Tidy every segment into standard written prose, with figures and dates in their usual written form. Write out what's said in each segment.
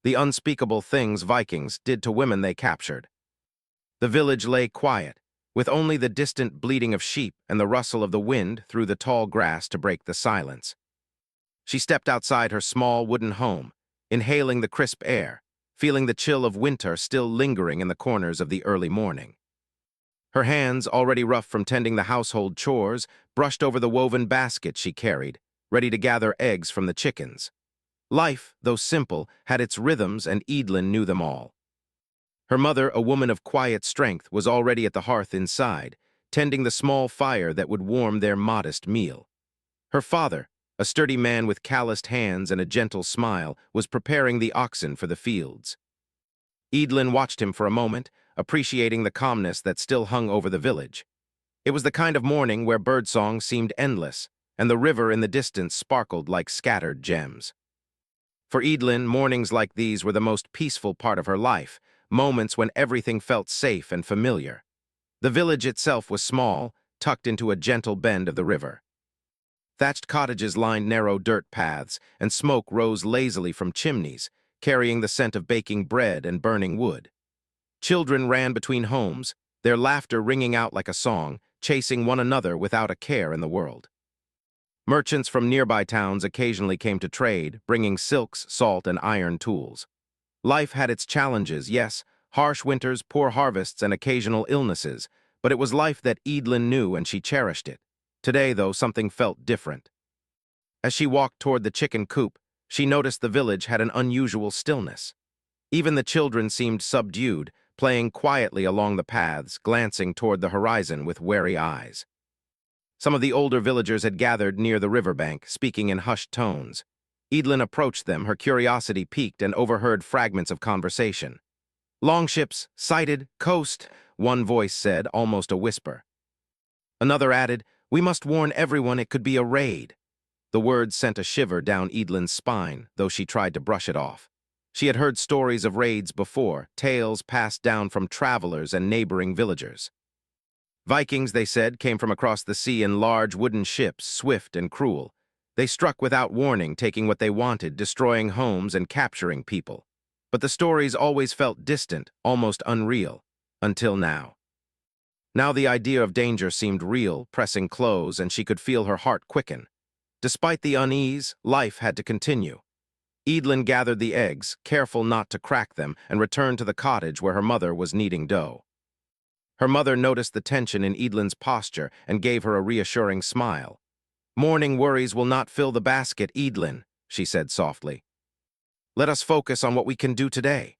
the unspeakable things Vikings did to women they captured. The village lay quiet, with only the distant bleating of sheep and the rustle of the wind through the tall grass to break the silence. She stepped outside her small wooden home, inhaling the crisp air, feeling the chill of winter still lingering in the corners of the early morning. Her hands, already rough from tending the household chores, brushed over the woven basket she carried, ready to gather eggs from the chickens. Life, though simple, had its rhythms, and Eadlyn knew them all. Her mother, a woman of quiet strength, was already at the hearth inside, tending the small fire that would warm their modest meal. Her father, a sturdy man with calloused hands and a gentle smile, was preparing the oxen for the fields. Eadlyn watched him for a moment, appreciating the calmness that still hung over the village. It was the kind of morning where birdsong seemed endless, and the river in the distance sparkled like scattered gems. For Eadlyn, mornings like these were the most peaceful part of her life, moments when everything felt safe and familiar. The village itself was small, tucked into a gentle bend of the river. Thatched cottages lined narrow dirt paths, and smoke rose lazily from chimneys, carrying the scent of baking bread and burning wood. Children ran between homes, their laughter ringing out like a song, chasing one another without a care in the world. Merchants from nearby towns occasionally came to trade, bringing silks, salt, and iron tools. Life had its challenges, yes, harsh winters, poor harvests, and occasional illnesses, but it was life that Eadlyn knew, and she cherished it. Today, though, something felt different. As she walked toward the chicken coop, she noticed the village had an unusual stillness. Even the children seemed subdued, playing quietly along the paths, glancing toward the horizon with wary eyes. Some of the older villagers had gathered near the riverbank, speaking in hushed tones. Eadlyn approached them, her curiosity piqued, and overheard fragments of conversation. "Longships, sighted, coast," one voice said, almost a whisper. Another added, "We must warn everyone, it could be a raid." The words sent a shiver down Eadlyn's spine, though she tried to brush it off. She had heard stories of raids before, tales passed down from travelers and neighboring villagers. Vikings, they said, came from across the sea in large wooden ships, swift and cruel. They struck without warning, taking what they wanted, destroying homes and capturing people. But the stories always felt distant, almost unreal, until now. Now the idea of danger seemed real, pressing close, and she could feel her heart quicken. Despite the unease, life had to continue. Eadlyn gathered the eggs, careful not to crack them, and returned to the cottage where her mother was kneading dough. Her mother noticed the tension in Eadlyn's posture and gave her a reassuring smile. "Morning worries will not fill the basket, Eadlyn," she said softly. "Let us focus on what we can do today."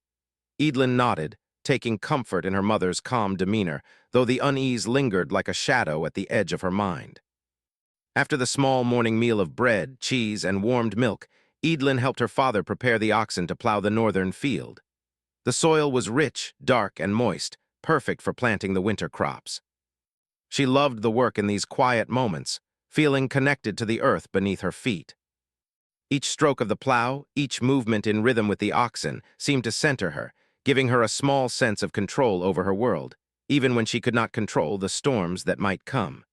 Eadlyn nodded, taking comfort in her mother's calm demeanor, though the unease lingered like a shadow at the edge of her mind. After the small morning meal of bread, cheese, and warmed milk, Eadlyn helped her father prepare the oxen to plow the northern field. The soil was rich, dark, and moist, perfect for planting the winter crops. She loved the work in these quiet moments, feeling connected to the earth beneath her feet. Each stroke of the plow, each movement in rhythm with the oxen, seemed to center her, giving her a small sense of control over her world, even when she could not control the storms that might come.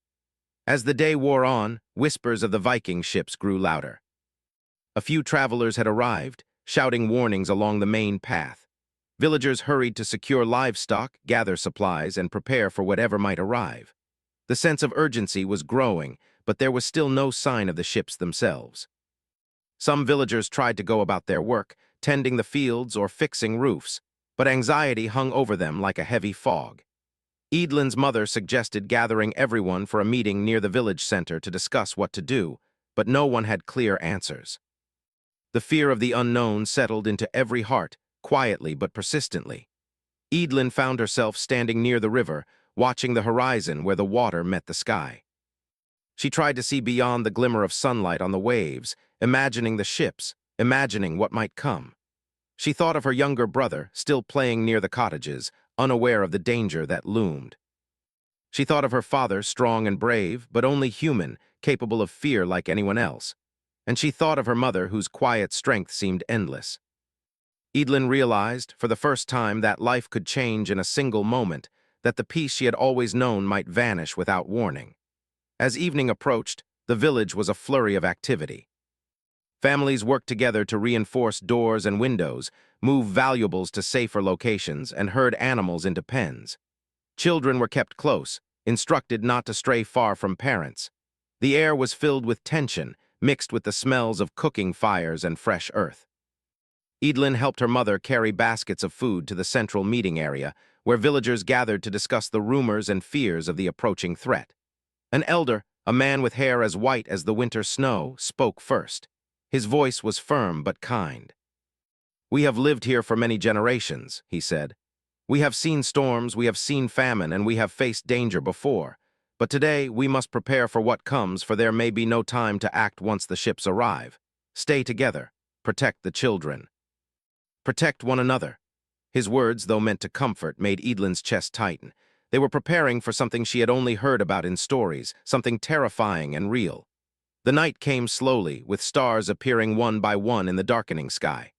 As the day wore on, whispers of the Viking ships grew louder. A few travelers had arrived, shouting warnings along the main path. Villagers hurried to secure livestock, gather supplies, and prepare for whatever might arrive. The sense of urgency was growing, but there was still no sign of the ships themselves. Some villagers tried to go about their work, tending the fields or fixing roofs, but anxiety hung over them like a heavy fog. Eadlyn's mother suggested gathering everyone for a meeting near the village center to discuss what to do, but no one had clear answers. The fear of the unknown settled into every heart, quietly but persistently. Eadlyn found herself standing near the river, watching the horizon where the water met the sky. She tried to see beyond the glimmer of sunlight on the waves, imagining the ships, imagining what might come. She thought of her younger brother, still playing near the cottages, unaware of the danger that loomed. She thought of her father, strong and brave, but only human, capable of fear like anyone else. And she thought of her mother, whose quiet strength seemed endless. Eadlyn realized, for the first time, that life could change in a single moment, that the peace she had always known might vanish without warning. As evening approached, the village was a flurry of activity. Families worked together to reinforce doors and windows, move valuables to safer locations, and herd animals into pens. Children were kept close, instructed not to stray far from parents. The air was filled with tension, mixed with the smells of cooking fires and fresh earth. Edelyn helped her mother carry baskets of food to the central meeting area, where villagers gathered to discuss the rumors and fears of the approaching threat. An elder, a man with hair as white as the winter snow, spoke first. His voice was firm but kind. "We have lived here for many generations," he said. "We have seen storms, we have seen famine, and we have faced danger before. But today we must prepare for what comes, for there may be no time to act once the ships arrive. Stay together. Protect the children. Protect one another." His words, though meant to comfort, made Edelyn's chest tighten. They were preparing for something she had only heard about in stories, something terrifying and real. The night came slowly, with stars appearing one by one in the darkening sky.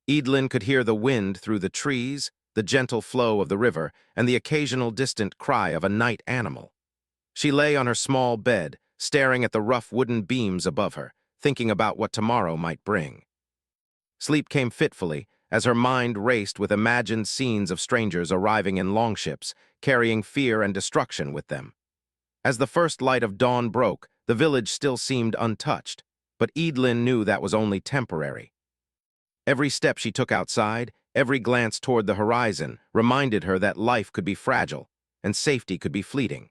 Edelyn could hear the wind through the trees, the gentle flow of the river, and the occasional distant cry of a night animal. She lay on her small bed, staring at the rough wooden beams above her, thinking about what tomorrow might bring. Sleep came fitfully, as her mind raced with imagined scenes of strangers arriving in longships, carrying fear and destruction with them. As the first light of dawn broke, the village still seemed untouched, but Edelyn knew that was only temporary. Every step she took outside, every glance toward the horizon, reminded her that life could be fragile, and safety could be fleeting.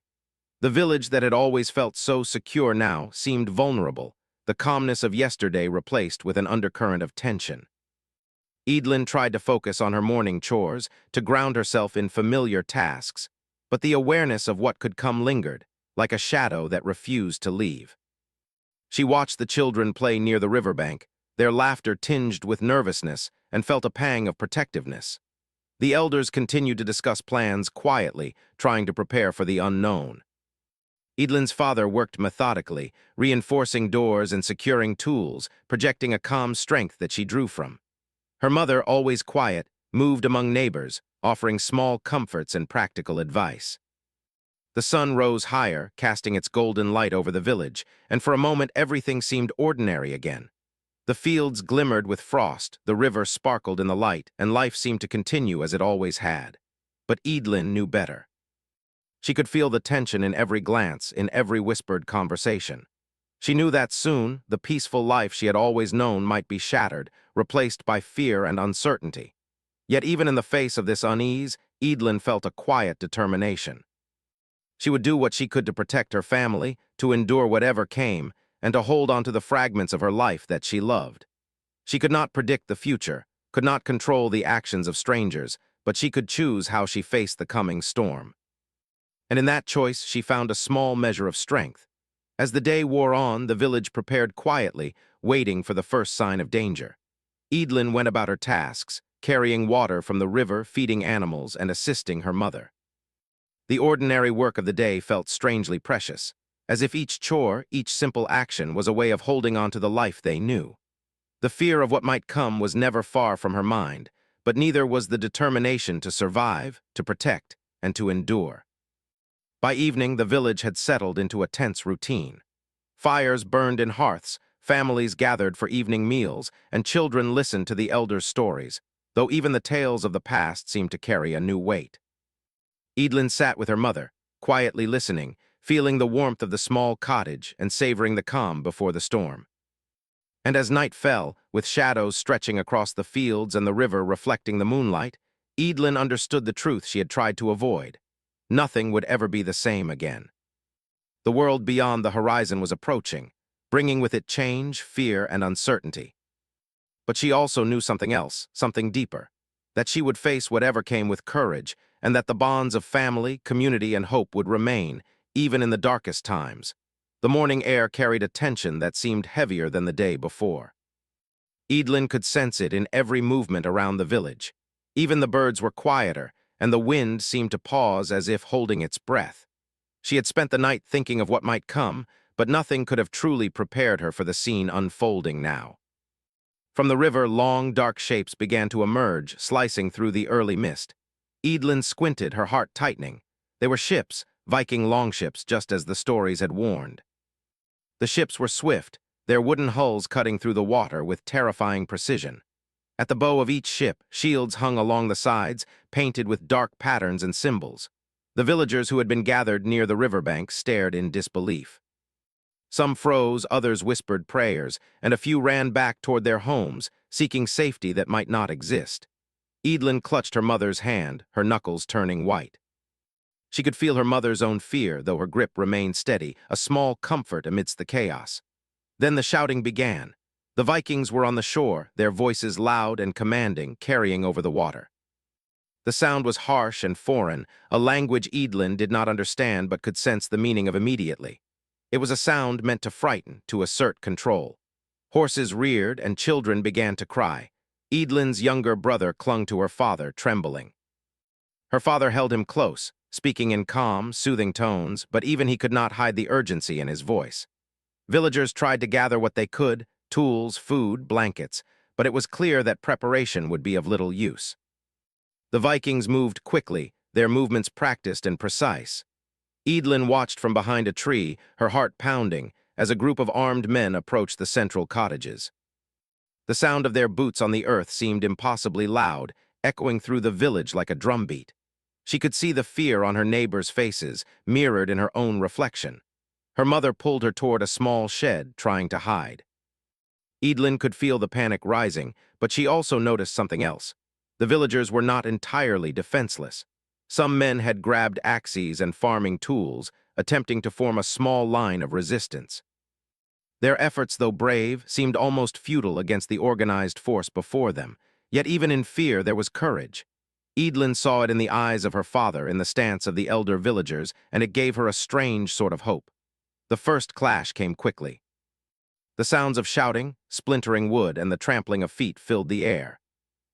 The village that had always felt so secure now seemed vulnerable, the calmness of yesterday replaced with an undercurrent of tension. Edelyn tried to focus on her morning chores, to ground herself in familiar tasks, but the awareness of what could come lingered, like a shadow that refused to leave. She watched the children play near the riverbank, their laughter tinged with nervousness, and felt a pang of protectiveness. The elders continued to discuss plans quietly, trying to prepare for the unknown. Edelyn's father worked methodically, reinforcing doors and securing tools, projecting a calm strength that she drew from. Her mother, always quiet, moved among neighbors, offering small comforts and practical advice. The sun rose higher, casting its golden light over the village, and for a moment everything seemed ordinary again. The fields glimmered with frost, the river sparkled in the light, and life seemed to continue as it always had. But Edelyn knew better. She could feel the tension in every glance, in every whispered conversation. She knew that soon, the peaceful life she had always known might be shattered, replaced by fear and uncertainty. Yet even in the face of this unease, Edelyn felt a quiet determination. She would do what she could to protect her family, to endure whatever came, and to hold on to the fragments of her life that she loved. She could not predict the future, could not control the actions of strangers, but she could choose how she faced the coming storm. And in that choice, she found a small measure of strength. As the day wore on, the village prepared quietly, waiting for the first sign of danger. Edelyn went about her tasks, carrying water from the river, feeding animals, and assisting her mother. The ordinary work of the day felt strangely precious, as if each chore, each simple action was a way of holding on to the life they knew. The fear of what might come was never far from her mind, but neither was the determination to survive, to protect, and to endure. By evening, the village had settled into a tense routine. Fires burned in hearths, families gathered for evening meals, and children listened to the elders' stories, though even the tales of the past seemed to carry a new weight. Edelyn sat with her mother, quietly listening, feeling the warmth of the small cottage and savoring the calm before the storm. And as night fell, with shadows stretching across the fields and the river reflecting the moonlight, Edelyn understood the truth she had tried to avoid. Nothing would ever be the same again. The world beyond the horizon was approaching, bringing with it change, fear, and uncertainty. But she also knew something else, something deeper, that she would face whatever came with courage, and that the bonds of family, community, and hope would remain, even in the darkest times. The morning air carried a tension that seemed heavier than the day before. Edelyn could sense it in every movement around the village. Even the birds were quieter, and the wind seemed to pause as if holding its breath. She had spent the night thinking of what might come, but nothing could have truly prepared her for the scene unfolding now. From the river, long, dark shapes began to emerge, slicing through the early mist. Edelyn squinted, her heart tightening. They were ships, Viking longships, just as the stories had warned. The ships were swift, their wooden hulls cutting through the water with terrifying precision. At the bow of each ship, shields hung along the sides, painted with dark patterns and symbols. The villagers who had been gathered near the riverbank stared in disbelief. Some froze, others whispered prayers, and a few ran back toward their homes, seeking safety that might not exist. Edelyn clutched her mother's hand, her knuckles turning white. She could feel her mother's own fear, though her grip remained steady, a small comfort amidst the chaos. Then the shouting began. The Vikings were on the shore, their voices loud and commanding, carrying over the water. The sound was harsh and foreign, a language Edelyn did not understand but could sense the meaning of immediately. It was a sound meant to frighten, to assert control. Horses reared and children began to cry. Edelyn's younger brother clung to her father, trembling. Her father held him close, speaking in calm, soothing tones, but even he could not hide the urgency in his voice. Villagers tried to gather what they could, tools, food, blankets, but it was clear that preparation would be of little use. The Vikings moved quickly, their movements practiced and precise. Edelyn watched from behind a tree, her heart pounding, as a group of armed men approached the central cottages. The sound of their boots on the earth seemed impossibly loud, echoing through the village like a drumbeat. She could see the fear on her neighbors' faces, mirrored in her own reflection. Her mother pulled her toward a small shed, trying to hide. Edelyn could feel the panic rising, but she also noticed something else. The villagers were not entirely defenseless. Some men had grabbed axes and farming tools, attempting to form a small line of resistance. Their efforts, though brave, seemed almost futile against the organized force before them, yet even in fear there was courage. Edelyn saw it in the eyes of her father, in the stance of the elder villagers, and it gave her a strange sort of hope. The first clash came quickly. The sounds of shouting, splintering wood, and the trampling of feet filled the air.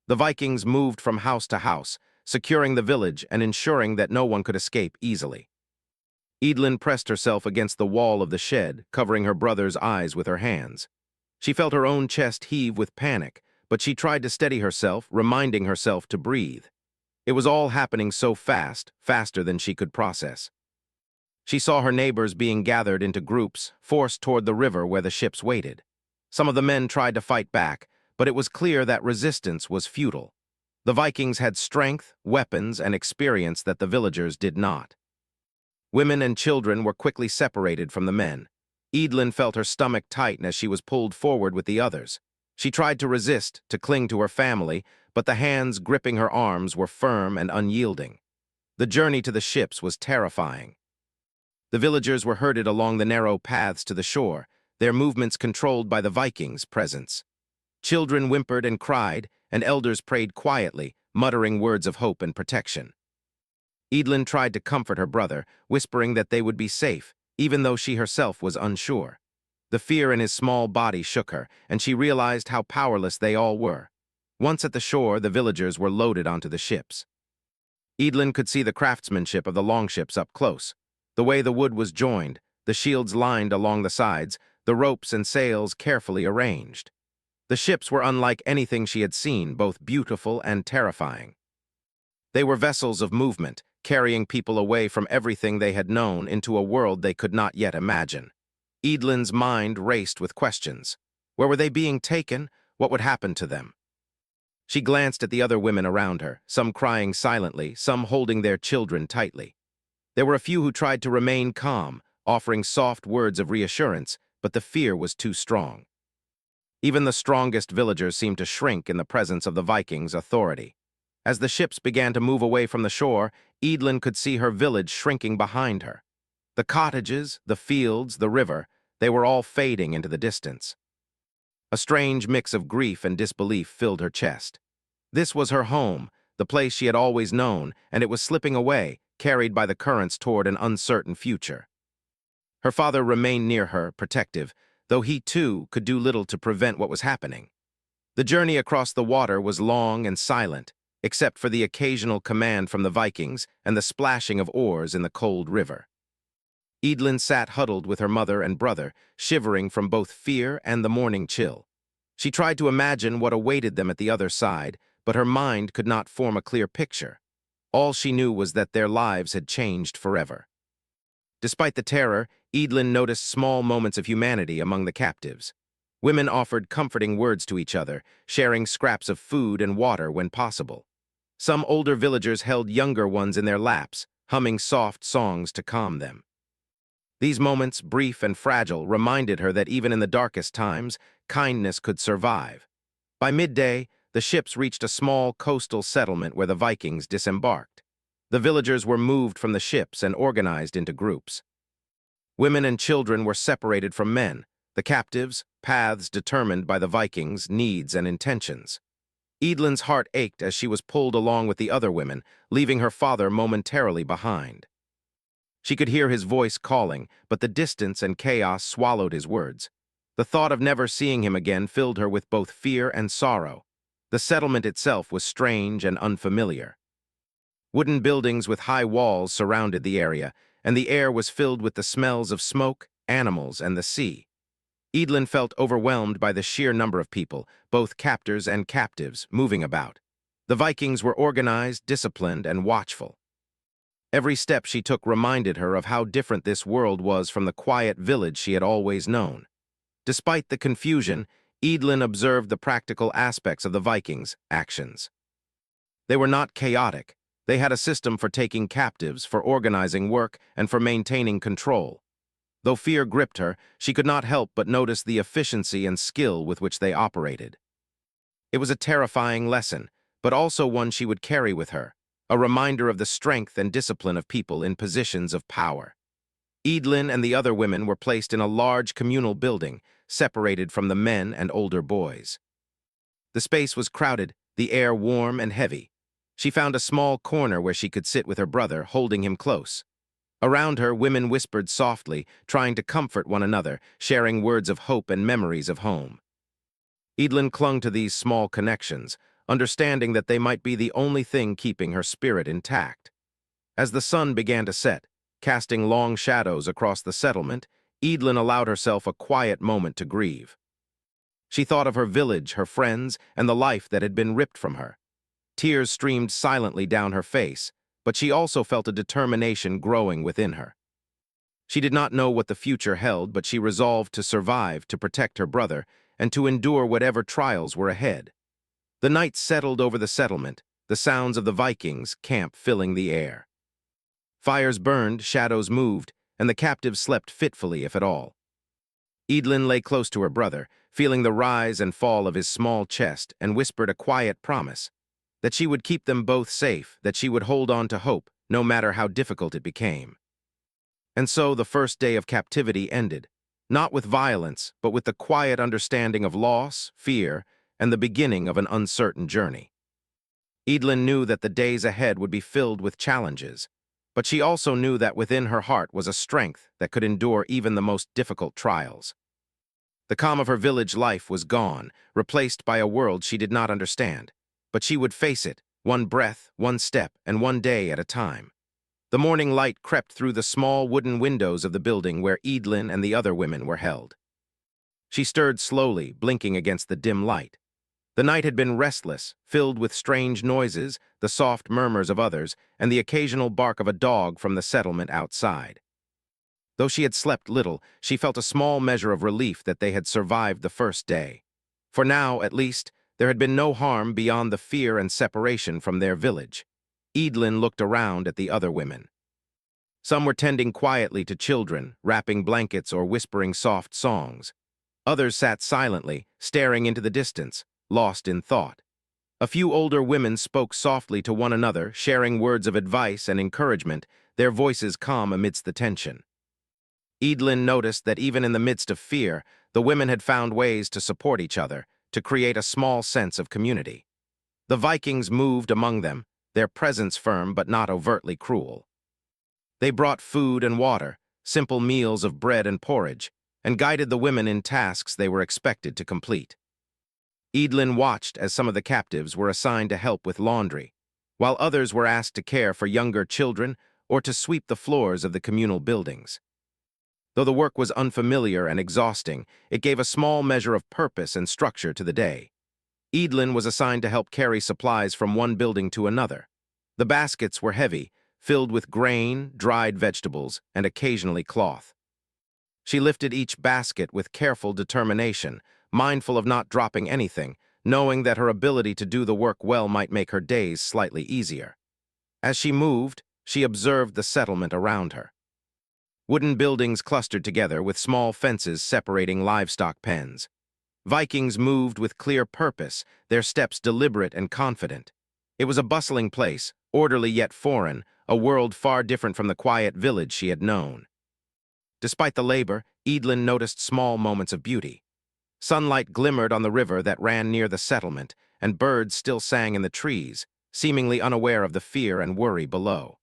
The Vikings moved from house to house, securing the village and ensuring that no one could escape easily. Edelyn pressed herself against the wall of the shed, covering her brother's eyes with her hands. She felt her own chest heave with panic, but she tried to steady herself, reminding herself to breathe. It was all happening so fast, faster than she could process. She saw her neighbors being gathered into groups, forced toward the river where the ships waited. Some of the men tried to fight back, but it was clear that resistance was futile. The Vikings had strength, weapons, and experience that the villagers did not. Women and children were quickly separated from the men. Edelyn felt her stomach tighten as she was pulled forward with the others. She tried to resist, to cling to her family, but the hands gripping her arms were firm and unyielding. The journey to the ships was terrifying. The villagers were herded along the narrow paths to the shore, their movements controlled by the Vikings' presence. Children whimpered and cried, and elders prayed quietly, muttering words of hope and protection. Edelyn tried to comfort her brother, whispering that they would be safe, even though she herself was unsure. The fear in his small body shook her, and she realized how powerless they all were. Once at the shore, the villagers were loaded onto the ships. Edelyn could see the craftsmanship of the longships up close. The way the wood was joined, the shields lined along the sides, the ropes and sails carefully arranged. The ships were unlike anything she had seen, both beautiful and terrifying. They were vessels of movement, carrying people away from everything they had known into a world they could not yet imagine. Edelyn's mind raced with questions. Where were they being taken? What would happen to them? She glanced at the other women around her, some crying silently, some holding their children tightly. There were a few who tried to remain calm, offering soft words of reassurance, but the fear was too strong. Even the strongest villagers seemed to shrink in the presence of the Vikings' authority. As the ships began to move away from the shore, Edelyn could see her village shrinking behind her. The cottages, the fields, the river, they were all fading into the distance. A strange mix of grief and disbelief filled her chest. This was her home, the place she had always known, and it was slipping away, carried by the currents toward an uncertain future. Her father remained near her, protective, though he too could do little to prevent what was happening. The journey across the water was long and silent, except for the occasional command from the Vikings and the splashing of oars in the cold river. Edelyn sat huddled with her mother and brother, shivering from both fear and the morning chill. She tried to imagine what awaited them at the other side, but her mind could not form a clear picture. All she knew was that their lives had changed forever. Despite the terror, Edelyn noticed small moments of humanity among the captives. Women offered comforting words to each other, sharing scraps of food and water when possible. Some older villagers held younger ones in their laps, humming soft songs to calm them. These moments, brief and fragile, reminded her that even in the darkest times, kindness could survive. By midday, the ships reached a small coastal settlement where the Vikings disembarked. The villagers were moved from the ships and organized into groups. Women and children were separated from men, the captives, paths determined by the Vikings' needs and intentions. Edlin's heart ached as she was pulled along with the other women, leaving her father momentarily behind. She could hear his voice calling, but the distance and chaos swallowed his words. The thought of never seeing him again filled her with both fear and sorrow. The settlement itself was strange and unfamiliar. Wooden buildings with high walls surrounded the area, and the air was filled with the smells of smoke, animals, and the sea. Edlin felt overwhelmed by the sheer number of people, both captors and captives, moving about. The Vikings were organized, disciplined, and watchful. Every step she took reminded her of how different this world was from the quiet village she had always known. Despite the confusion, Edlin observed the practical aspects of the Vikings' actions. They were not chaotic. They had a system for taking captives, for organizing work, and for maintaining control. Though fear gripped her, she could not help but notice the efficiency and skill with which they operated. It was a terrifying lesson, but also one she would carry with her, a reminder of the strength and discipline of people in positions of power. Edlin and the other women were placed in a large communal building, separated from the men and older boys. The space was crowded, the air warm and heavy. She found a small corner where she could sit with her brother, holding him close. Around her, women whispered softly, trying to comfort one another, sharing words of hope and memories of home. Edlin clung to these small connections, understanding that they might be the only thing keeping her spirit intact. As the sun began to set, casting long shadows across the settlement, Edlin allowed herself a quiet moment to grieve. She thought of her village, her friends, and the life that had been ripped from her. Tears streamed silently down her face, but she also felt a determination growing within her. She did not know what the future held, but she resolved to survive, to protect her brother, and to endure whatever trials were ahead. The night settled over the settlement, the sounds of the Vikings' camp filling the air. Fires burned, shadows moved, and the captives slept fitfully, if at all. Edlin lay close to her brother, feeling the rise and fall of his small chest, and whispered a quiet promise that she would keep them both safe, that she would hold on to hope, no matter how difficult it became. And so the first day of captivity ended, not with violence, but with the quiet understanding of loss, fear, and the beginning of an uncertain journey. Edlin knew that the days ahead would be filled with challenges, but she also knew that within her heart was a strength that could endure even the most difficult trials. The calm of her village life was gone, replaced by a world she did not understand, but she would face it, one breath, one step, and one day at a time. The morning light crept through the small wooden windows of the building where Edlin and the other women were held. She stirred slowly, blinking against the dim light. The night had been restless, filled with strange noises, the soft murmurs of others, and the occasional bark of a dog from the settlement outside. Though she had slept little, she felt a small measure of relief that they had survived the first day. For now, at least, there had been no harm beyond the fear and separation from their village. Edlin looked around at the other women. Some were tending quietly to children, wrapping blankets or whispering soft songs. Others sat silently, staring into the distance, lost in thought. A few older women spoke softly to one another, sharing words of advice and encouragement, their voices calm amidst the tension. Edlin noticed that even in the midst of fear, the women had found ways to support each other, to create a small sense of community. The Vikings moved among them, their presence firm but not overtly cruel. They brought food and water, simple meals of bread and porridge, and guided the women in tasks they were expected to complete. Edlin watched as some of the captives were assigned to help with laundry, while others were asked to care for younger children or to sweep the floors of the communal buildings. Though the work was unfamiliar and exhausting, it gave a small measure of purpose and structure to the day. Edlin was assigned to help carry supplies from one building to another. The baskets were heavy, filled with grain, dried vegetables, and occasionally cloth. She lifted each basket with careful determination, mindful of not dropping anything, knowing that her ability to do the work well might make her days slightly easier. As she moved, she observed the settlement around her. Wooden buildings clustered together with small fences separating livestock pens. Vikings moved with clear purpose, their steps deliberate and confident. It was a bustling place, orderly yet foreign, a world far different from the quiet village she had known. Despite the labor, Edlin noticed small moments of beauty. Sunlight glimmered on the river that ran near the settlement, and birds still sang in the trees, seemingly unaware of the fear and worry below.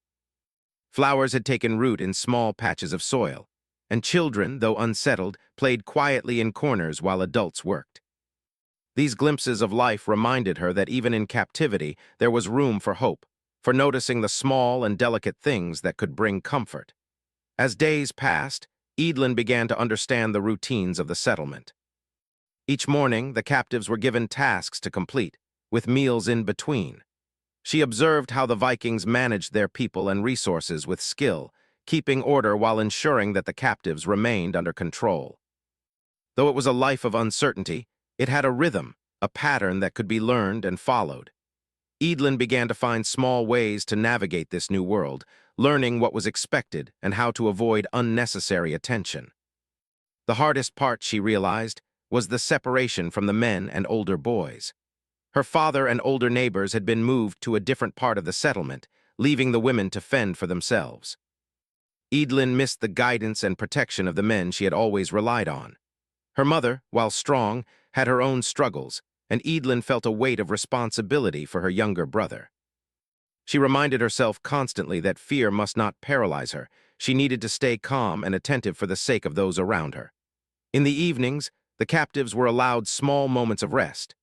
Flowers had taken root in small patches of soil, and children, though unsettled, played quietly in corners while adults worked. These glimpses of life reminded her that even in captivity there was room for hope, for noticing the small and delicate things that could bring comfort. As days passed, Edlin began to understand the routines of the settlement. Each morning, the captives were given tasks to complete, with meals in between. She observed how the Vikings managed their people and resources with skill, keeping order while ensuring that the captives remained under control. Though it was a life of uncertainty, it had a rhythm, a pattern that could be learned and followed. Edlin began to find small ways to navigate this new world, learning what was expected and how to avoid unnecessary attention. The hardest part, she realized, was the separation from the men and older boys. Her father and older neighbors had been moved to a different part of the settlement, leaving the women to fend for themselves. Edlin missed the guidance and protection of the men she had always relied on. Her mother, while strong, had her own struggles, and Edlin felt a weight of responsibility for her younger brother. She reminded herself constantly that fear must not paralyze her. She needed to stay calm and attentive for the sake of those around her. In the evenings, the captives were allowed small moments of rest.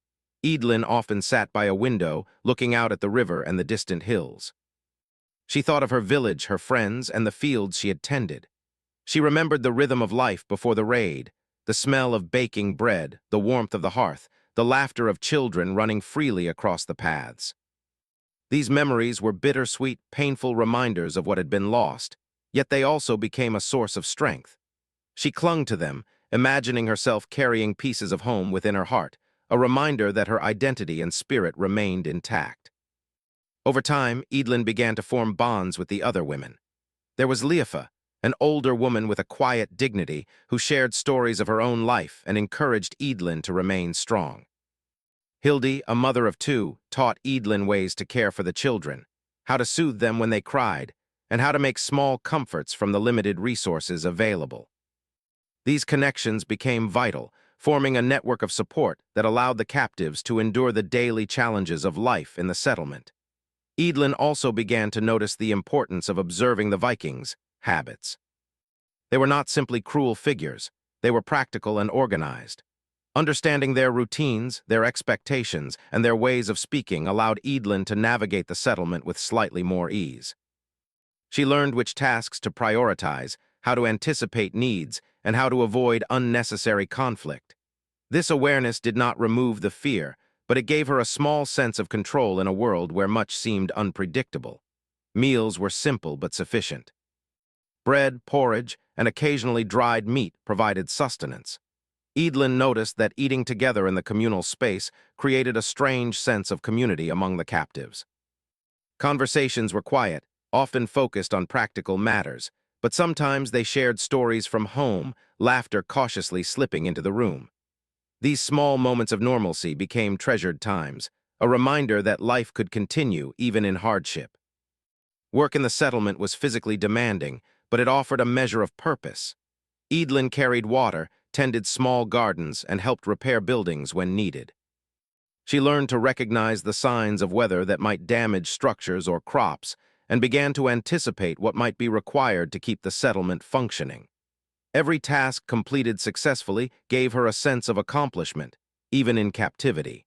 Edlin often sat by a window, looking out at the river and the distant hills. She thought of her village, her friends, and the fields she had tended. She remembered the rhythm of life before the raid, the smell of baking bread, the warmth of the hearth, the laughter of children running freely across the paths. These memories were bittersweet, painful reminders of what had been lost, yet they also became a source of strength. She clung to them, imagining herself carrying pieces of home within her heart, a reminder that her identity and spirit remained intact. Over time, Edlin began to form bonds with the other women. There was Leofa, an older woman with a quiet dignity who shared stories of her own life and encouraged Edlin to remain strong. Hildy, a mother of two, taught Edlin ways to care for the children, how to soothe them when they cried, and how to make small comforts from the limited resources available. These connections became vital, forming a network of support that allowed the captives to endure the daily challenges of life in the settlement. Edlin also began to notice the importance of observing the Vikings' habits. They were not simply cruel figures, they were practical and organized. Understanding their routines, their expectations, and their ways of speaking allowed Edlin to navigate the settlement with slightly more ease. She learned which tasks to prioritize, how to anticipate needs, and how to avoid unnecessary conflict. This awareness did not remove the fear, but it gave her a small sense of control in a world where much seemed unpredictable. Meals were simple but sufficient. Bread, porridge, and occasionally dried meat provided sustenance. Edlin noticed that eating together in the communal space created a strange sense of community among the captives. Conversations were quiet, often focused on practical matters, but sometimes they shared stories from home, laughter cautiously slipping into the room. These small moments of normalcy became treasured times, a reminder that life could continue even in hardship. Work in the settlement was physically demanding, but it offered a measure of purpose. Edlin carried water, tended small gardens, and helped repair buildings when needed. She learned to recognize the signs of weather that might damage structures or crops, and began to anticipate what might be required to keep the settlement functioning. Every task completed successfully gave her a sense of accomplishment, even in captivity.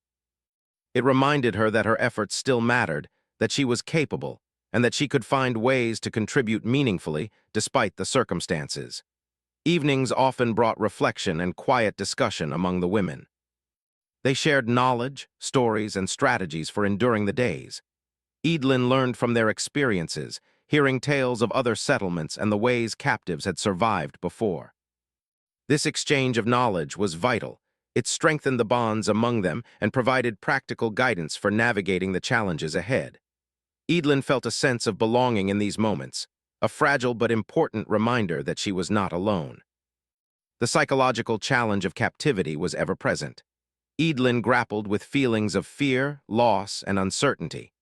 It reminded her that her efforts still mattered, that she was capable, and that she could find ways to contribute meaningfully despite the circumstances. Evenings often brought reflection and quiet discussion among the women. They shared knowledge, stories, and strategies for enduring the days. Edlin learned from their experiences, hearing tales of other settlements and the ways captives had survived before. This exchange of knowledge was vital. It strengthened the bonds among them and provided practical guidance for navigating the challenges ahead. Edelin felt a sense of belonging in these moments, a fragile but important reminder that she was not alone. The psychological challenge of captivity was ever present. Edelin grappled with feelings of fear, loss, and uncertainty.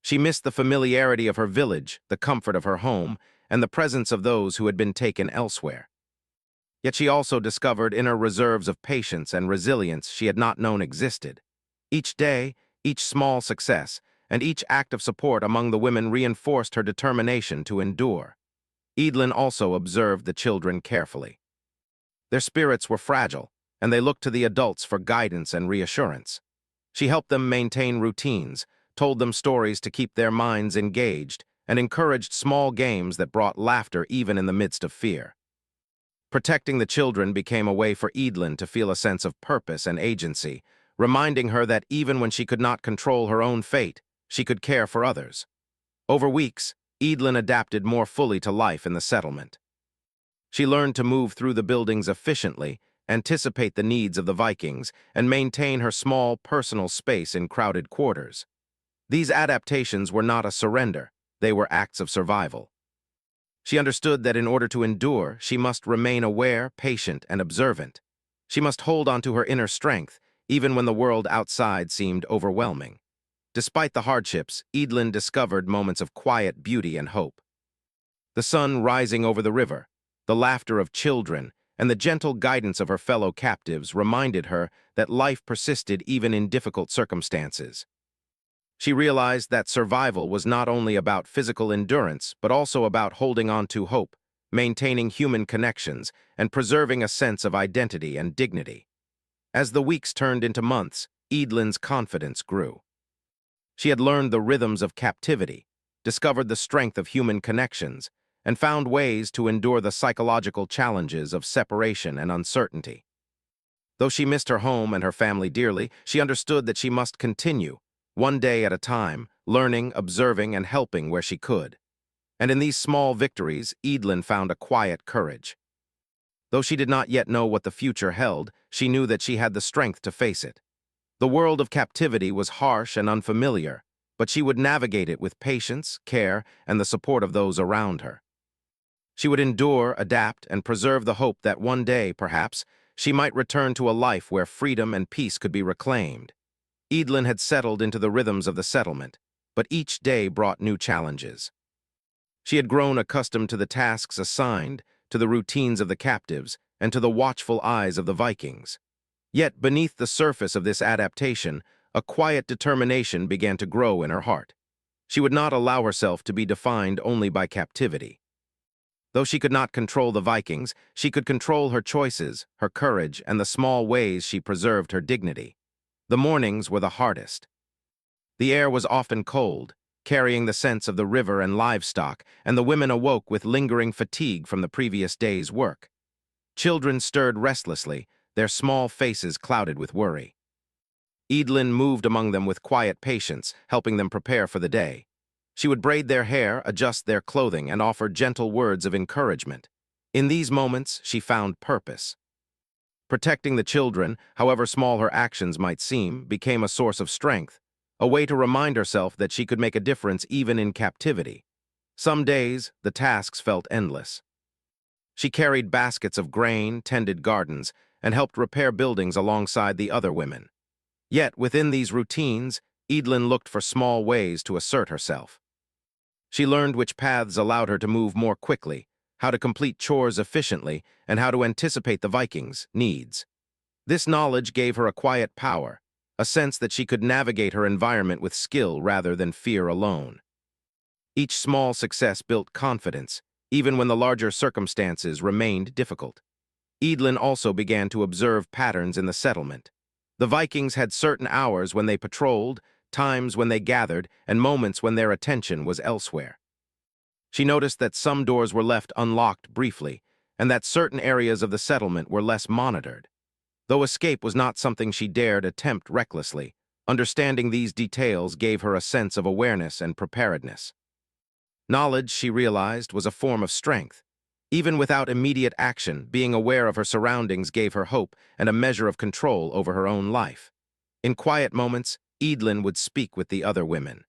She missed the familiarity of her village, the comfort of her home, and the presence of those who had been taken elsewhere. Yet she also discovered inner reserves of patience and resilience she had not known existed. Each day, each small success, and each act of support among the women reinforced her determination to endure. Edelin also observed the children carefully. Their spirits were fragile, and they looked to the adults for guidance and reassurance. She helped them maintain routines, told them stories to keep their minds engaged, and encouraged small games that brought laughter even in the midst of fear. Protecting the children became a way for Edelin to feel a sense of purpose and agency, reminding her that even when she could not control her own fate, she could care for others. Over weeks, Edelin adapted more fully to life in the settlement. She learned to move through the buildings efficiently, anticipate the needs of the Vikings, and maintain her small personal space in crowded quarters. These adaptations were not a surrender, they were acts of survival. She understood that in order to endure, she must remain aware, patient, and observant. She must hold on to her inner strength, even when the world outside seemed overwhelming. Despite the hardships, Edelin discovered moments of quiet beauty and hope. The sun rising over the river, the laughter of children, and the gentle guidance of her fellow captives reminded her that life persisted even in difficult circumstances. She realized that survival was not only about physical endurance, but also about holding on to hope, maintaining human connections, and preserving a sense of identity and dignity. As the weeks turned into months, Edelin's confidence grew. She had learned the rhythms of captivity, discovered the strength of human connections, and found ways to endure the psychological challenges of separation and uncertainty. Though she missed her home and her family dearly, she understood that she must continue, one day at a time, learning, observing, and helping where she could. And in these small victories, Edelin found a quiet courage. Though she did not yet know what the future held, she knew that she had the strength to face it. The world of captivity was harsh and unfamiliar, but she would navigate it with patience, care, and the support of those around her. She would endure, adapt, and preserve the hope that one day, perhaps, she might return to a life where freedom and peace could be reclaimed. Edelin had settled into the rhythms of the settlement, but each day brought new challenges. She had grown accustomed to the tasks assigned, to the routines of the captives, and to the watchful eyes of the Vikings. Yet beneath the surface of this adaptation, a quiet determination began to grow in her heart. She would not allow herself to be defined only by captivity. Though she could not control the Vikings, she could control her choices, her courage, and the small ways she preserved her dignity. The mornings were the hardest. The air was often cold, carrying the scents of the river and livestock, and the women awoke with lingering fatigue from the previous day's work. Children stirred restlessly, their small faces clouded with worry. Edelin moved among them with quiet patience, helping them prepare for the day. She would braid their hair, adjust their clothing, and offer gentle words of encouragement. In these moments, she found purpose. Protecting the children, however small her actions might seem, became a source of strength, a way to remind herself that she could make a difference even in captivity. Some days, the tasks felt endless. She carried baskets of grain, tended gardens, and helped repair buildings alongside the other women. Yet, within these routines, Edelin looked for small ways to assert herself. She learned which paths allowed her to move more quickly, how to complete chores efficiently, and how to anticipate the Vikings' needs. This knowledge gave her a quiet power, a sense that she could navigate her environment with skill rather than fear alone. Each small success built confidence, even when the larger circumstances remained difficult. Edelin also began to observe patterns in the settlement. The Vikings had certain hours when they patrolled, times when they gathered, and moments when their attention was elsewhere. She noticed that some doors were left unlocked briefly, and that certain areas of the settlement were less monitored. Though escape was not something she dared attempt recklessly, understanding these details gave her a sense of awareness and preparedness. Knowledge, she realized, was a form of strength. Even without immediate action, being aware of her surroundings gave her hope and a measure of control over her own life. In quiet moments, Eadlin would speak with the other women.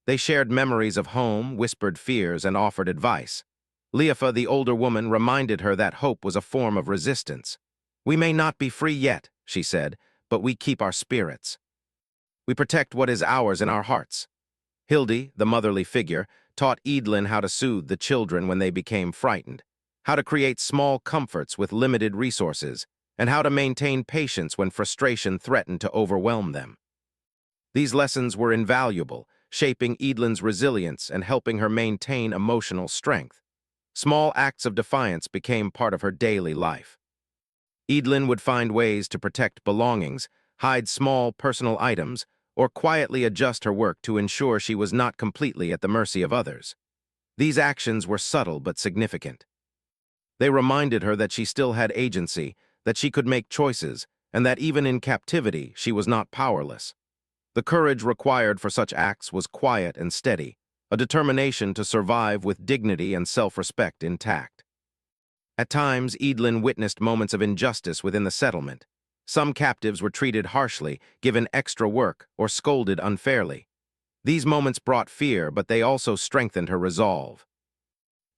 They shared memories of home, whispered fears, and offered advice. Leofa, the older woman, reminded her that hope was a form of resistance. "We may not be free yet," she said, "but we keep our spirits. We protect what is ours in our hearts." Hildy, the motherly figure, taught Eadlin how to soothe the children when they became frightened, how to create small comforts with limited resources, and how to maintain patience when frustration threatened to overwhelm them. These lessons were invaluable, shaping Eadlin's resilience and helping her maintain emotional strength. Small acts of defiance became part of her daily life. Eadlin would find ways to protect belongings, hide small personal items, or quietly adjust her work to ensure she was not completely at the mercy of others. These actions were subtle but significant. They reminded her that she still had agency, that she could make choices, and that even in captivity she was not powerless. The courage required for such acts was quiet and steady, a determination to survive with dignity and self-respect intact. At times, Eadlin witnessed moments of injustice within the settlement. Some captives were treated harshly, given extra work, or scolded unfairly. These moments brought fear, but they also strengthened her resolve.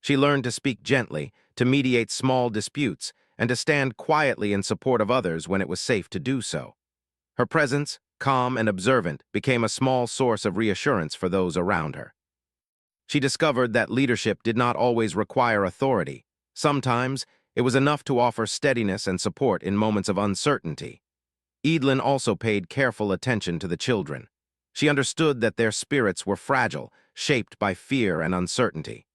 She learned to speak gently, to mediate small disputes, and to stand quietly in support of others when it was safe to do so. Her presence, calm and observant, became a small source of reassurance for those around her. She discovered that leadership did not always require authority. Sometimes, it was enough to offer steadiness and support in moments of uncertainty. Eadlin also paid careful attention to the children. She understood that their spirits were fragile, shaped by fear and uncertainty.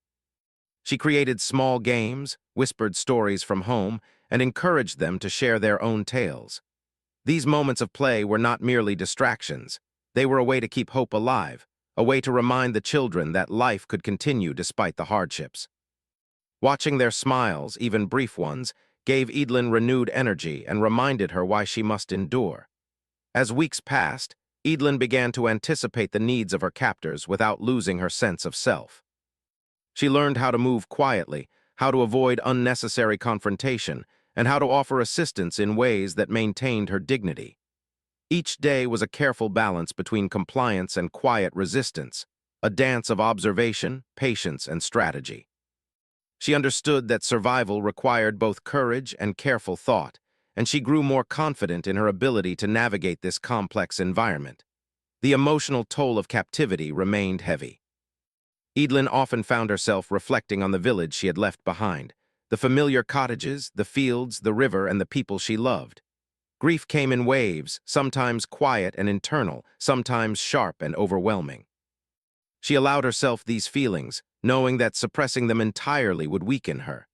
She created small games, whispered stories from home, and encouraged them to share their own tales. These moments of play were not merely distractions. They were a way to keep hope alive, a way to remind the children that life could continue despite the hardships. Watching their smiles, even brief ones, gave Eadlin renewed energy and reminded her why she must endure. As weeks passed, Eadlin began to anticipate the needs of her captors without losing her sense of self. She learned how to move quietly, how to avoid unnecessary confrontation, and how to offer assistance in ways that maintained her dignity. Each day was a careful balance between compliance and quiet resistance, a dance of observation, patience, and strategy. She understood that survival required both courage and careful thought, and she grew more confident in her ability to navigate this complex environment. The emotional toll of captivity remained heavy. Eadlin often found herself reflecting on the village she had left behind, the familiar cottages, the fields, the river, and the people she loved. Grief came in waves, sometimes quiet and internal, sometimes sharp and overwhelming. She allowed herself these feelings, knowing that suppressing them entirely would weaken her.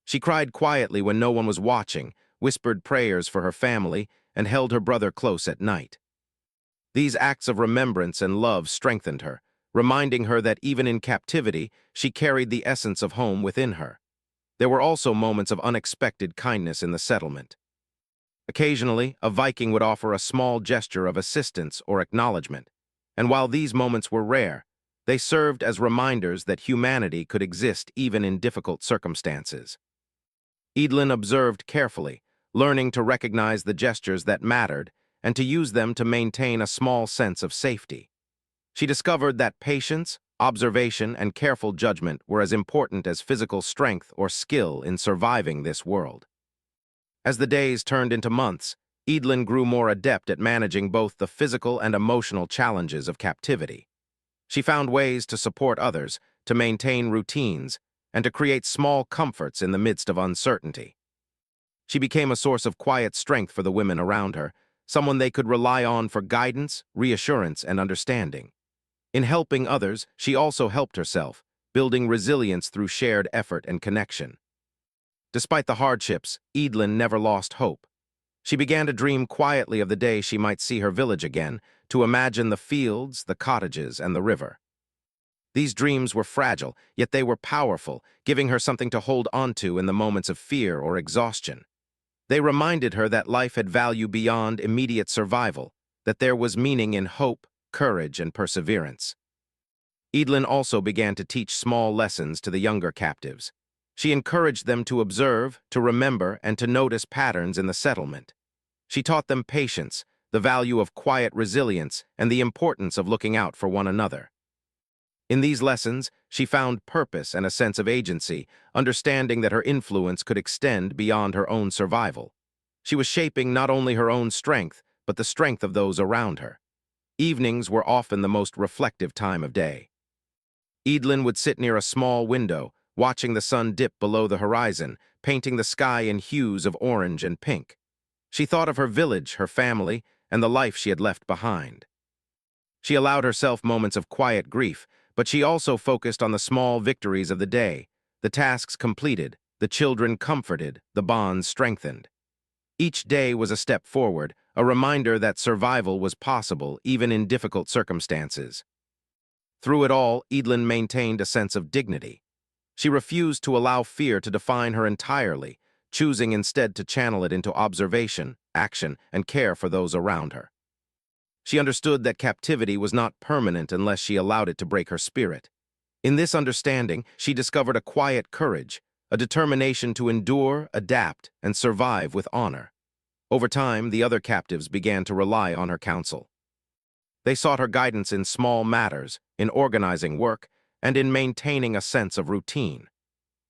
She cried quietly when no one was watching, whispered prayers for her family, and held her brother close at night. These acts of remembrance and love strengthened her, reminding her that even in captivity, she carried the essence of home within her. There were also moments of unexpected kindness in the settlement. Occasionally, a Viking would offer a small gesture of assistance or acknowledgement, and while these moments were rare, they served as reminders that humanity could exist even in difficult circumstances. Eadlin observed carefully, learning to recognize the gestures that mattered and to use them to maintain a small sense of safety. She discovered that patience, observation, and careful judgment were as important as physical strength or skill in surviving this world. As the days turned into months, Eadlin grew more adept at managing both the physical and emotional challenges of captivity. She found ways to support others, to maintain routines, and to create small comforts in the midst of uncertainty. She became a source of quiet strength for the women around her, someone they could rely on for guidance, reassurance, and understanding. In helping others, she also helped herself, building resilience through shared effort and connection. Despite the hardships, Eadlin never lost hope. She began to dream quietly of the day she might see her village again, to imagine the fields, the cottages, and the river. These dreams were fragile, yet they were powerful, giving her something to hold onto in the moments of fear or exhaustion. They reminded her that life had value beyond immediate survival, that there was meaning in hope, courage, and perseverance. Eadlin also began to teach small lessons to the younger captives. She encouraged them to observe, to remember, and to notice patterns in the settlement. She taught them patience, the value of quiet resilience, and the importance of looking out for one another. In these lessons, she found purpose and a sense of agency, understanding that her influence could extend beyond her own survival. She was shaping not only her own strength, but the strength of those around her. Evenings were often the most reflective time of day. Edelyn would sit near a small window, watching the sun dip below the horizon, painting the sky in hues of orange and pink. She thought of her village, her family, and the life she had left behind. She allowed herself moments of quiet grief, but she also focused on the small victories of the day, the tasks completed, the children comforted, the bonds strengthened. Each day was a step forward, a reminder that survival was possible even in difficult circumstances. Through it all, Edelyn maintained a sense of dignity. She refused to allow fear to define her entirely, choosing instead to channel it into observation, action, and care for those around her. She understood that captivity was not permanent unless she allowed it to break her spirit. In this understanding, she discovered a quiet courage, a determination to endure, adapt, and survive with honor. Over time, the other captives began to rely on her counsel. They sought her guidance in small matters, in organizing work, and in maintaining a sense of routine.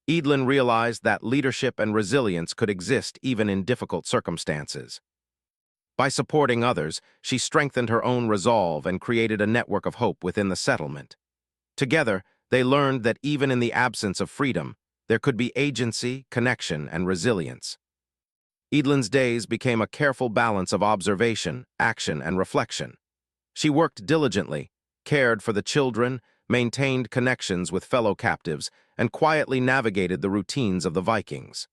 Edelyn realized that leadership and resilience could exist even in difficult circumstances. By supporting others, she strengthened her own resolve and created a network of hope within the settlement. Together, they learned that even in the absence of freedom, there could be agency, connection, and resilience. Edelyn's days became a careful balance of observation, action, and reflection. She worked diligently, cared for the children, maintained connections with fellow captives, and quietly navigated the routines of the Vikings.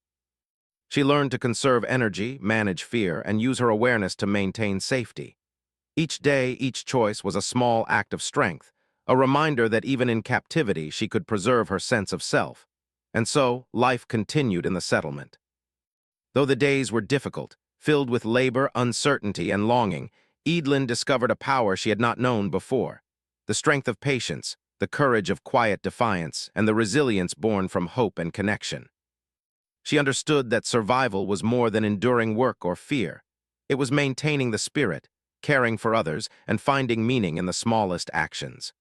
She learned to conserve energy, manage fear, and use her awareness to maintain safety. Each day, each choice was a small act of strength, a reminder that even in captivity she could preserve her sense of self. And so, life continued in the settlement. Though the days were difficult, filled with labor, uncertainty, and longing, Edelyn discovered a power she had not known before. The strength of patience, the courage of quiet defiance, and the resilience born from hope and connection. She understood that survival was more than enduring work or fear. It was maintaining the spirit, caring for others, and finding meaning in the smallest actions.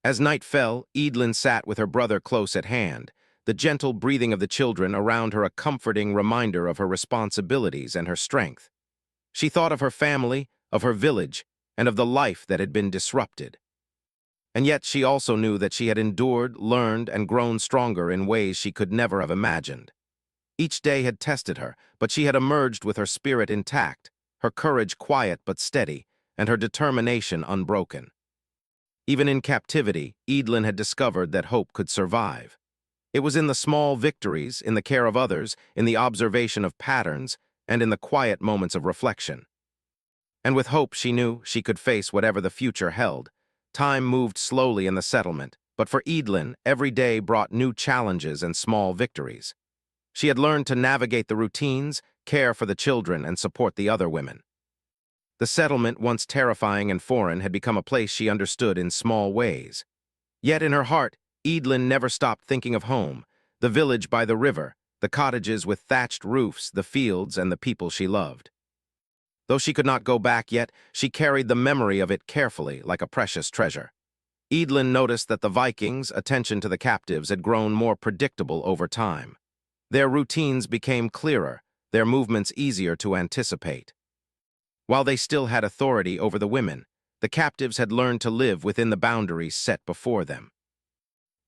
As night fell, Edelyn sat with her brother close at hand, the gentle breathing of the children around her a comforting reminder of her responsibilities and her strength. She thought of her family, of her village, and of the life that had been disrupted. And yet she also knew that she had endured, learned, and grown stronger in ways she could never have imagined. Each day had tested her, but she had emerged with her spirit intact, her courage quiet but steady, and her determination unbroken. Even in captivity, Edelyn had discovered that hope could survive. It was in the small victories, in the care of others, in the observation of patterns, and in the quiet moments of reflection. And with hope she knew she could face whatever the future held. Time moved slowly in the settlement, but for Edelyn, every day brought new challenges and small victories. She had learned to navigate the routines, care for the children, and support the other women. The settlement, once terrifying and foreign, had become a place she understood in small ways. Yet in her heart, Edelyn never stopped thinking of home, the village by the river, the cottages with thatched roofs, the fields, and the people she loved. Though she could not go back yet, she carried the memory of it carefully, like a precious treasure. Edelyn noticed that the Vikings' attention to the captives had grown more predictable over time. Their routines became clearer, their movements easier to anticipate. While they still had authority over the women, the captives had learned to live within the boundaries set before them.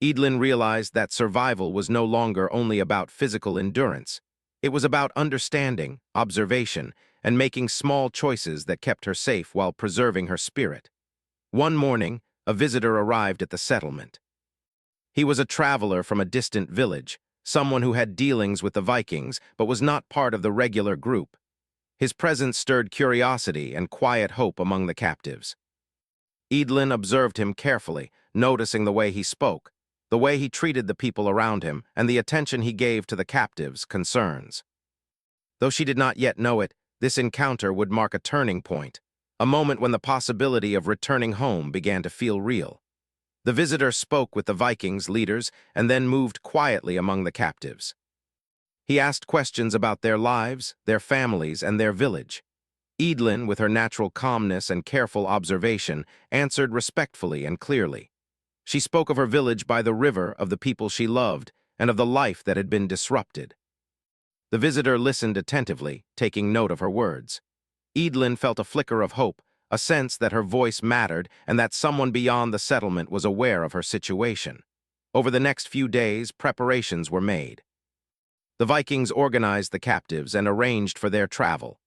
Edelyn realized that survival was no longer only about physical endurance. It was about understanding, observation, and making small choices that kept her safe while preserving her spirit. One morning, a visitor arrived at the settlement. He was a traveler from a distant village, someone who had dealings with the Vikings but was not part of the regular group. His presence stirred curiosity and quiet hope among the captives. Edelyn observed him carefully, noticing the way he spoke, the way he treated the people around him, and the attention he gave to the captives' concerns. Though she did not yet know it, this encounter would mark a turning point, a moment when the possibility of returning home began to feel real. The visitor spoke with the Vikings leaders and then moved quietly among the captives. He asked questions about their lives, their families, and their village. Eadlin, with her natural calmness and careful observation, answered respectfully and clearly. She spoke of her village by the river, of the people she loved, and of the life that had been disrupted. The visitor listened attentively, taking note of her words. Eadlin felt a flicker of hope, a sense that her voice mattered and that someone beyond the settlement was aware of her situation. Over the next few days, preparations were made. The Vikings organized the captives and arranged for their travel.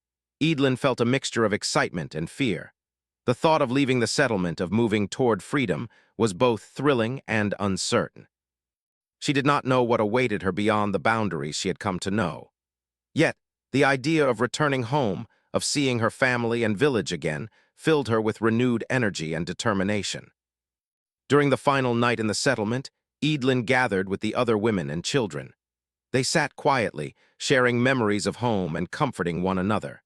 Eadlin felt a mixture of excitement and fear. The thought of leaving the settlement, of moving toward freedom, was both thrilling and uncertain. She did not know what awaited her beyond the boundaries she had come to know. Yet, the idea of returning home, of seeing her family and village again, filled her with renewed energy and determination. During the final night in the settlement, Eadlin gathered with the other women and children. They sat quietly, sharing memories of home and comforting one another.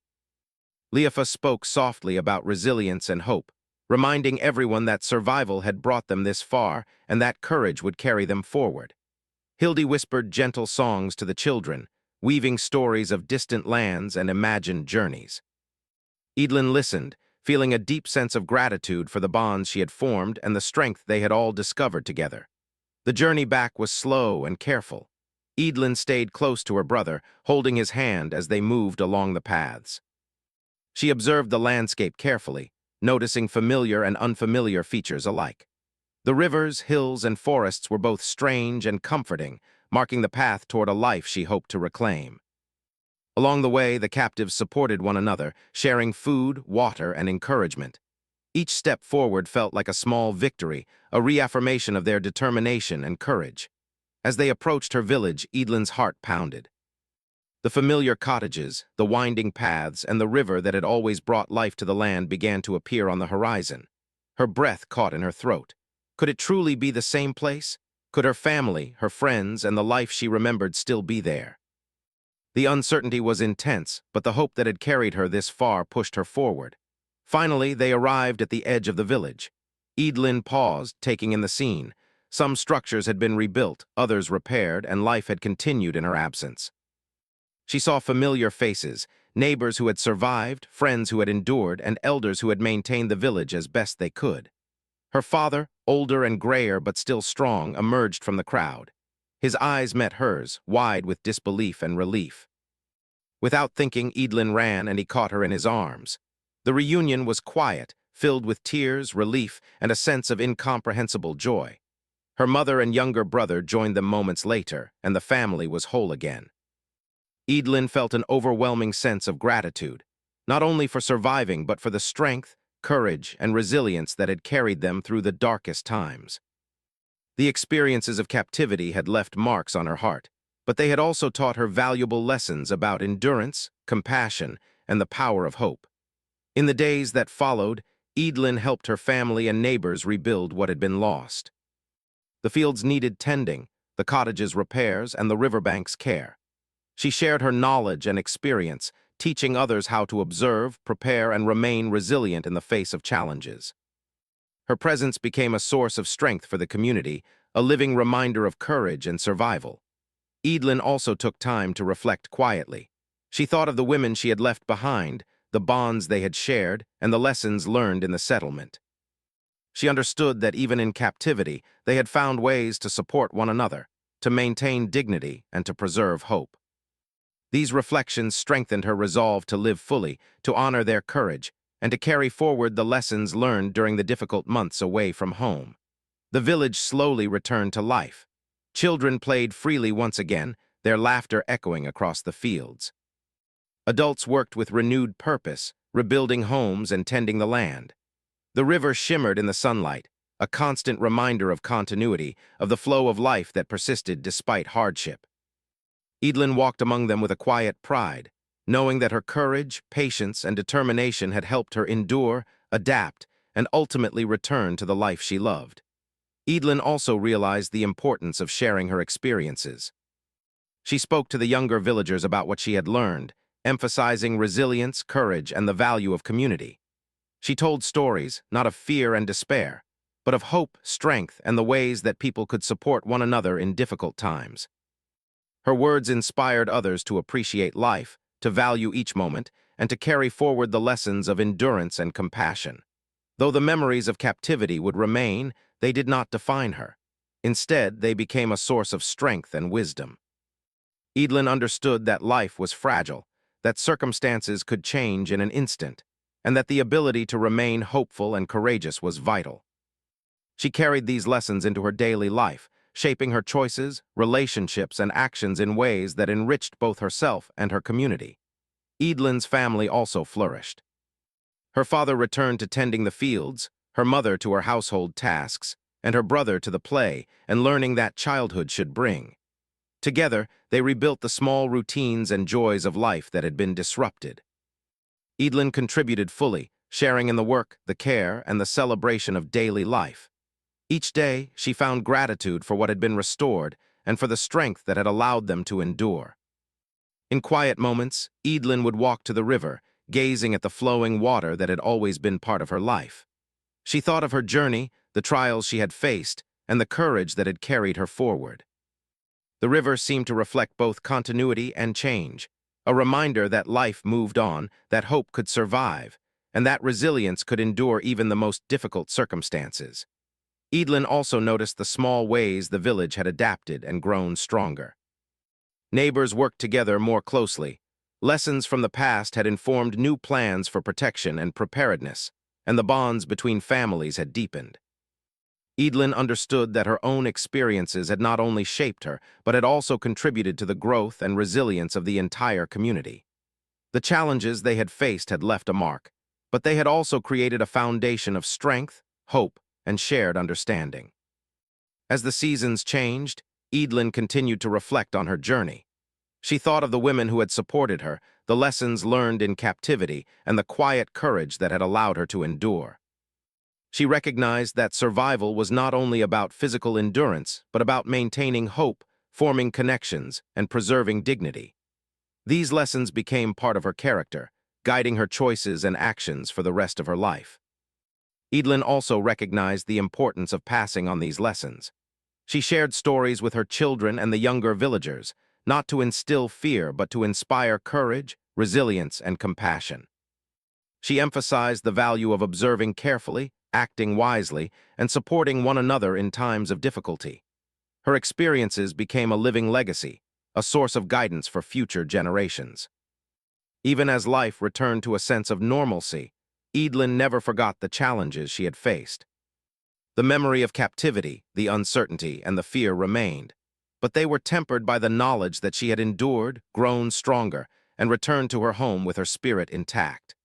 Leofa spoke softly about resilience and hope, reminding everyone that survival had brought them this far and that courage would carry them forward. Hildy whispered gentle songs to the children, weaving stories of distant lands and imagined journeys. Eadlin listened, feeling a deep sense of gratitude for the bonds she had formed and the strength they had all discovered together. The journey back was slow and careful. Eadlin stayed close to her brother, holding his hand as they moved along the paths. She observed the landscape carefully, noticing familiar and unfamiliar features alike. The rivers, hills, and forests were both strange and comforting, marking the path toward a life she hoped to reclaim. Along the way, the captives supported one another, sharing food, water, and encouragement. Each step forward felt like a small victory, a reaffirmation of their determination and courage. As they approached her village, Eadlin's heart pounded. The familiar cottages, the winding paths, and the river that had always brought life to the land began to appear on the horizon. Her breath caught in her throat. Could it truly be the same place? Could her family, her friends, and the life she remembered still be there? The uncertainty was intense, but the hope that had carried her this far pushed her forward. Finally, they arrived at the edge of the village. Eadlin paused, taking in the scene. Some structures had been rebuilt, others repaired, and life had continued in her absence. She saw familiar faces, neighbors who had survived, friends who had endured, and elders who had maintained the village as best they could. Her father, older and grayer but still strong, emerged from the crowd. His eyes met hers, wide with disbelief and relief. Without thinking, Eadlin ran and he caught her in his arms. The reunion was quiet, filled with tears, relief, and a sense of incomprehensible joy. Her mother and younger brother joined them moments later, and the family was whole again. Eadlin felt an overwhelming sense of gratitude, not only for surviving but for the strength, courage, and resilience that had carried them through the darkest times. The experiences of captivity had left marks on her heart, but they had also taught her valuable lessons about endurance, compassion, and the power of hope. In the days that followed, Eadlin helped her family and neighbors rebuild what had been lost. The fields needed tending, the cottages repairs, and the riverbanks care. She shared her knowledge and experience, teaching others how to observe, prepare, and remain resilient in the face of challenges. Her presence became a source of strength for the community, a living reminder of courage and survival. Eadlin also took time to reflect quietly. She thought of the women she had left behind, the bonds they had shared, and the lessons learned in the settlement. She understood that even in captivity, they had found ways to support one another, to maintain dignity, and to preserve hope. These reflections strengthened her resolve to live fully, to honor their courage, and to carry forward the lessons learned during the difficult months away from home. The village slowly returned to life. Children played freely once again, their laughter echoing across the fields. Adults worked with renewed purpose, rebuilding homes and tending the land. The river shimmered in the sunlight, a constant reminder of continuity, of the flow of life that persisted despite hardship. Eadlin walked among them with a quiet pride, knowing that her courage, patience, and determination had helped her endure, adapt, and ultimately return to the life she loved. Eadlin also realized the importance of sharing her experiences. She spoke to the younger villagers about what she had learned, emphasizing resilience, courage, and the value of community. She told stories, not of fear and despair, but of hope, strength, and the ways that people could support one another in difficult times. Her words inspired others to appreciate life, to value each moment, and to carry forward the lessons of endurance and compassion. Though the memories of captivity would remain, they did not define her. Instead, they became a source of strength and wisdom. Edelin understood that life was fragile, that circumstances could change in an instant, and that the ability to remain hopeful and courageous was vital. She carried these lessons into her daily life, shaping her choices, relationships, and actions in ways that enriched both herself and her community. Edelin's family also flourished. Her father returned to tending the fields, her mother to her household tasks, and her brother to the play and learning that childhood should bring. Together, they rebuilt the small routines and joys of life that had been disrupted. Edelin contributed fully, sharing in the work, the care, and the celebration of daily life. Each day, she found gratitude for what had been restored and for the strength that had allowed them to endure. In quiet moments, Edelin would walk to the river, gazing at the flowing water that had always been part of her life. She thought of her journey, the trials she had faced, and the courage that had carried her forward. The river seemed to reflect both continuity and change, a reminder that life moved on, that hope could survive, and that resilience could endure even the most difficult circumstances. Edelin also noticed the small ways the village had adapted and grown stronger. Neighbors worked together more closely. Lessons from the past had informed new plans for protection and preparedness, and the bonds between families had deepened. Edelin understood that her own experiences had not only shaped her, but had also contributed to the growth and resilience of the entire community. The challenges they had faced had left a mark, but they had also created a foundation of strength, hope, and shared understanding. As the seasons changed, Edelin continued to reflect on her journey. She thought of the women who had supported her, the lessons learned in captivity, and the quiet courage that had allowed her to endure. She recognized that survival was not only about physical endurance, but about maintaining hope, forming connections, and preserving dignity. These lessons became part of her character, guiding her choices and actions for the rest of her life. Edelin also recognized the importance of passing on these lessons. She shared stories with her children and the younger villagers, not to instill fear, but to inspire courage, resilience, and compassion. She emphasized the value of observing carefully, acting wisely, and supporting one another in times of difficulty. Her experiences became a living legacy, a source of guidance for future generations. Even as life returned to a sense of normalcy, Edelin never forgot the challenges she had faced. The memory of captivity, the uncertainty, and the fear remained, but they were tempered by the knowledge that she had endured, grown stronger, and returned to her home with her spirit intact.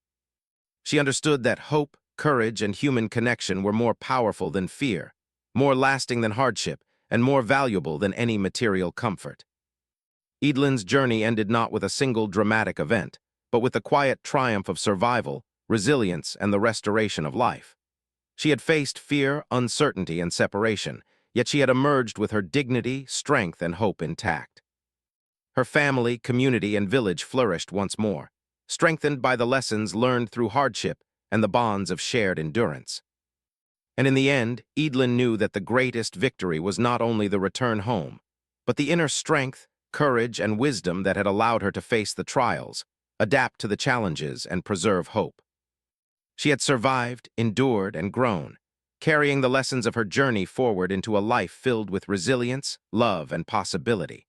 She understood that hope, courage, and human connection were more powerful than fear, more lasting than hardship, and more valuable than any material comfort. Edelin's journey ended not with a single dramatic event, but with the quiet triumph of survival, resilience, and the restoration of life. She had faced fear, uncertainty, and separation, yet she had emerged with her dignity, strength, and hope intact. Her family, community, and village flourished once more, strengthened by the lessons learned through hardship and the bonds of shared endurance. And in the end, Edelin knew that the greatest victory was not only the return home, but the inner strength, courage, and wisdom that had allowed her to face the trials, adapt to the challenges, and preserve hope. She had survived, endured, and grown, carrying the lessons of her journey forward into a life filled with resilience, love, and possibility.